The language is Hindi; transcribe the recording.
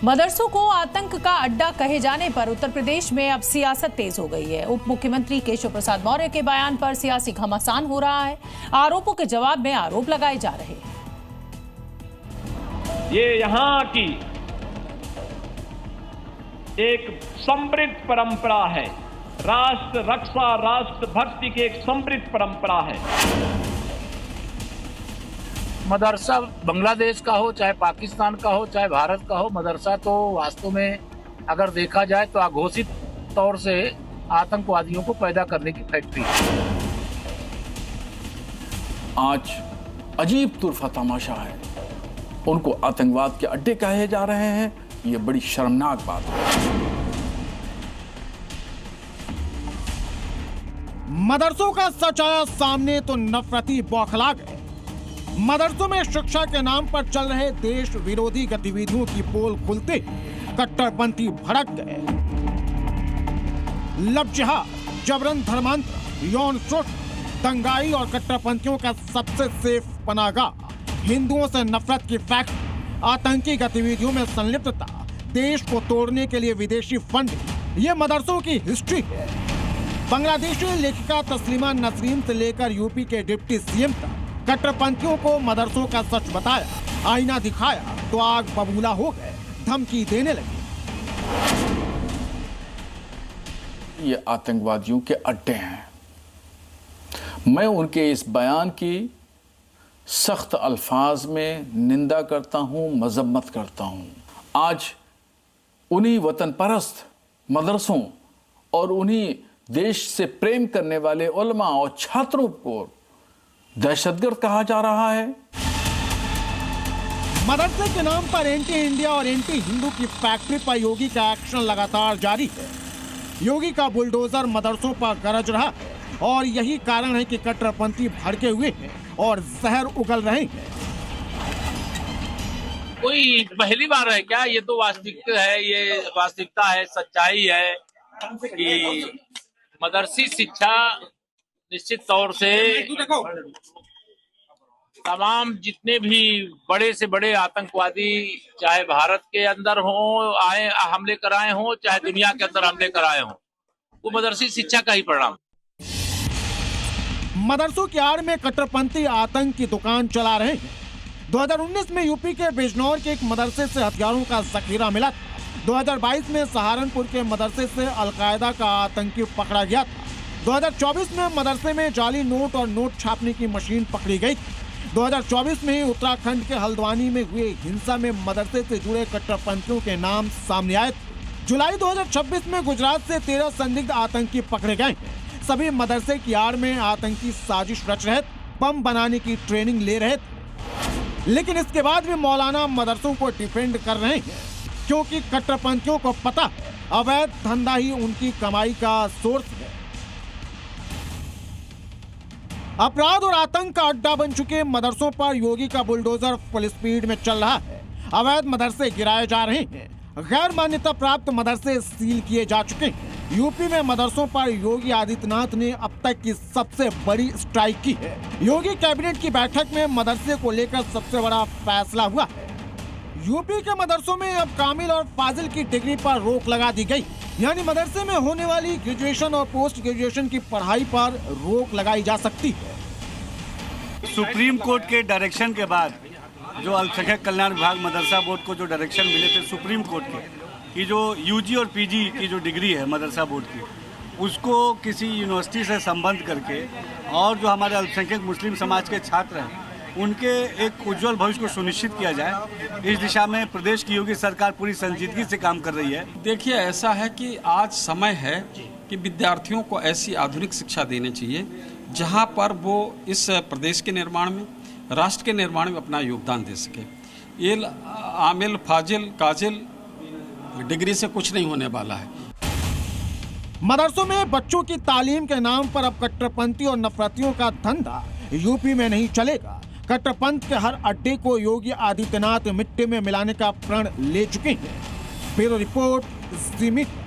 मदरसों को आतंक का अड्डा कहे जाने पर उत्तर प्रदेश में अब सियासत तेज हो गई है। उप मुख्यमंत्री केशव प्रसाद मौर्य के बयान पर सियासी घमासान हो रहा है। आरोपों के जवाब में आरोप लगाए जा रहे हैं। ये यहाँ की एक समृद्ध परंपरा है, राष्ट्र रक्षा, राष्ट्र भक्ति की एक समृद्ध परंपरा है। मदरसा बांग्लादेश का हो, चाहे पाकिस्तान का हो, चाहे भारत का हो, मदरसा तो वास्तव में अगर देखा जाए तो अघोषित तौर से आतंकवादियों को पैदा करने की फैक्ट्री है। आज अजीब तुरफा तमाशा है, उनको आतंकवाद के अड्डे कहे जा रहे हैं। ये बड़ी शर्मनाक बात है। मदरसों का सच आया सामने तो नफरती बौखला गए। मदरसों में शिक्षा के नाम पर चल रहे देश विरोधी गतिविधियों की पोल खुलते कट्टरपंथी भड़क गए। लव जिहाद, जबरन धर्मांतर, यौन शोषण, दंगाई और कट्टरपंथियों का सबसे सेफ पनाहगाह हिंदुओं से नफरत की फैक्ट्री, आतंकी गतिविधियों में संलिप्तता, देश को तोड़ने के लिए विदेशी फंडिंग, ये मदरसों की हिस्ट्री है। बांग्लादेशी लेखिका तस्लीमा नसरीन से लेकर यूपी के डिप्टी सीएम तक कट्टरपंथियों को मदरसों का सच बताया, आईना दिखाया तो आग बबूला हो गए, धमकी देने लगे। ये आतंकवादियों के अड्डे हैं। मैं उनके इस बयान की सख्त अल्फाज में निंदा करता हूं, मजम्मत करता हूं। आज उन्हीं वतन परस्त मदरसों और उन्हीं देश से प्रेम करने वाले उलमा और छात्रों को दहशतगर्द कहा जा रहा है। मदरसे के नाम पर एंटी इंडिया और एंटी हिंदू की फैक्ट्री पर योगी का एक्शन लगातार जारी है। योगी का बुलडोजर मदरसों पर गरज रहा है और यही कारण है कि कट्टरपंथी भड़के हुए हैं और जहर उगल रहे हैं। कोई पहली बार है क्या? ये तो वास्तविकता है, ये वास्तविकता है, सच्चाई है कि मदरसी शिक्षा निश्चित तौर से तमाम जितने भी बड़े से बड़े आतंकवादी चाहे भारत के अंदर हो आए हमले कराए हों, चाहे दुनिया के अंदर हमले कराए हों, वो मदरसी शिक्षा का ही परिणाम। मदरसों की आड़ में कट्टरपंथी आतंक की दुकान चला रहे हैं। 2019 में यूपी के बिजनौर के एक मदरसे से हथियारों का जखीरा मिला था। 2022 में सहारनपुर के मदरसे से अलकायदा का आतंकी पकड़ा गया था। 2024 में मदरसे में जाली नोट और नोट छापने की मशीन पकड़ी गई। 2024 में ही उत्तराखंड के हल्द्वानी में हुए हिंसा में मदरसे से जुड़े कट्टरपंथियों के नाम सामने आए थे। जुलाई 2026 में गुजरात से 13 संदिग्ध आतंकी पकड़े गए। सभी मदरसे की आड़ में आतंकी साजिश रच रहे, बम बनाने की ट्रेनिंग ले रहे थे। लेकिन इसके बाद भी मौलाना मदरसों को डिफेंड कर रहे हैं, क्योंकि कट्टरपंथियों को पता है अवैध धंधा ही उनकी कमाई का सोर्स है। अपराध और आतंक का अड्डा बन चुके मदरसों पर योगी का बुलडोजर फुल स्पीड में चल रहा है। अवैध मदरसे गिराए जा रहे हैं, गैर मान्यता प्राप्त मदरसे सील किए जा चुके हैं। यूपी में मदरसों पर योगी आदित्यनाथ ने अब तक की सबसे बड़ी स्ट्राइक की है। योगी कैबिनेट की बैठक में मदरसे को लेकर सबसे बड़ा फैसला हुआ है। यूपी के मदरसों में अब कामिल और फाजिल की डिग्री पर रोक लगा दी गई, यानी मदरसे में होने वाली ग्रेजुएशन और पोस्ट ग्रेजुएशन की पढ़ाई पर रोक लगाई जा सकती है। सुप्रीम कोर्ट के डायरेक्शन के बाद जो अल्पसंख्यक कल्याण विभाग मदरसा बोर्ड को जो डायरेक्शन मिले थे सुप्रीम कोर्ट के, कि जो यूजी और पीजी की जो डिग्री है मदरसा बोर्ड की, उसको किसी यूनिवर्सिटी से संबंध करके और जो हमारे अल्पसंख्यक मुस्लिम समाज के छात्र हैं उनके एक उज्जवल भविष्य को सुनिश्चित किया जाए, इस दिशा में प्रदेश की योगी सरकार पूरी संजीदगी से काम कर रही है। देखिए, ऐसा है कि आज समय है कि विद्यार्थियों को ऐसी आधुनिक शिक्षा देनी चाहिए जहां पर वो इस प्रदेश के निर्माण में, राष्ट्र के निर्माण में अपना योगदान दे सके। ये आमिल, फाजिल, काजिल डिग्री से कुछ नहीं होने वाला है। मदरसों में बच्चों की तालीम के नाम पर अब कट्टरपंथी और नफरतियों का धंधा यूपी में नहीं चलेगा। कट्टरपंथ के हर अड्डे को योगी आदित्यनाथ मिट्टी में मिलाने का प्रण ले चुके हैं। ब्यूरो रिपोर्ट, ज़ी मीडिया।